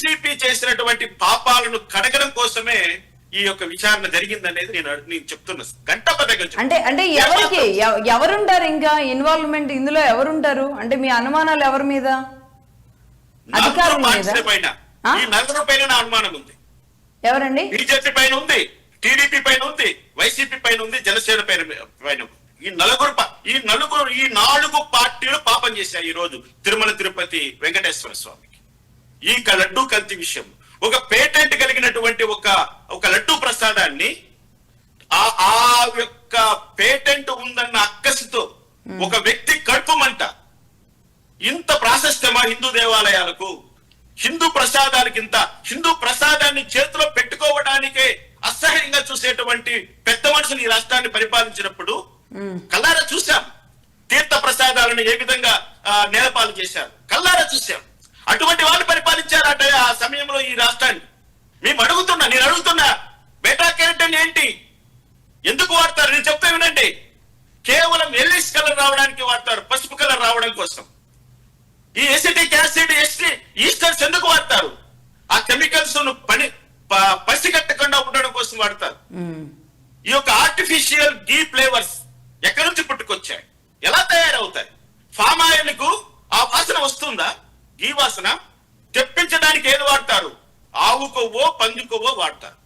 YCP చేసినటువంటి పాపాలను కడగడం కోసమే ఈ యొక్క విచారణ జరిగిందనేది నేను చెప్తున్నా. గంటపదగా అంటే ఎవరికి ఎవరుంటారు ఇంకా ఇన్వాల్వ్మెంట్ ఇందులో ఎవరుంటారు? అంటే మీ అనుమానాలు ఎవరి మీద? అధికారుల మీద? ఈ నలుగురు పైన నా అనుమానం ఉంది. ఎవరండి? బీజేపీ పైన ఉంది, టీడీపీ పైన ఉంది, వైసీపీ పైన ఉంది, జనసేన పైన ఉంది. ఈ 4 పార్టీలు పాపం చేశాయి ఈ రోజు తిరుమల తిరుపతి వెంకటేశ్వర స్వామికి. ఈ లడ్డూ కల్తీ విషయం, ఒక పేటెంట్ కలిగినటువంటి ఒక లడ్డూ ప్రసాదాన్ని ఆ యొక్క పేటెంట్ ఉందన్న అక్కసితో ఒక వ్యక్తి కడుపుమంట. ఇంత ప్రాశస్త్యమా హిందూ దేవాలయాలకు? హిందూ ప్రసాదాన్ని చేతిలో పెట్టుకోవడానికే అసహ్యంగా చూసేటువంటి పెద్ద మనుషులు ఈ రాష్ట్రాన్ని పరిపాలించినప్పుడు కల్లారా చూశాం. తీర్థ ప్రసాదాలను ఏ విధంగా నేలపాలు చేశారు కల్లారా చూశాం. అటువంటి వాళ్ళు పరిపాలించారట ఆ సమయంలో ఈ రాష్ట్రాన్ని. నేను అడుగుతున్నా బేటా కెరటన్ ఏంటి, ఎందుకు వాడతారు? నేను చెప్తా వినండి. కేవలం ఎల్లిష్ కలర్ రావడానికి వాడతారు, పసుపు కలర్ రావడం కోసం. ఈ ఎసిటిక్ యాసిడ్ ఈస్టర్స్ ఎందుకు వాడతారు? ఆ కెమికల్స్ పసిగట్టకుండా ఉండడం కోసం వాడతారు. ఈ యొక్క ఆర్టిఫిషియల్ గీ ఫ్లేవర్స్ ఎక్కడి నుంచి పుట్టుకొచ్చాయి, ఎలా తయారవుతాయి? ఫామ్ ఆయిల్ కు ఆ వాసన వస్తుందా? గీ వాసన తెప్పించడానికి ఏది వాడతారు? ఆవు కొవ్వో పంది కొవ్వో వాడతారు.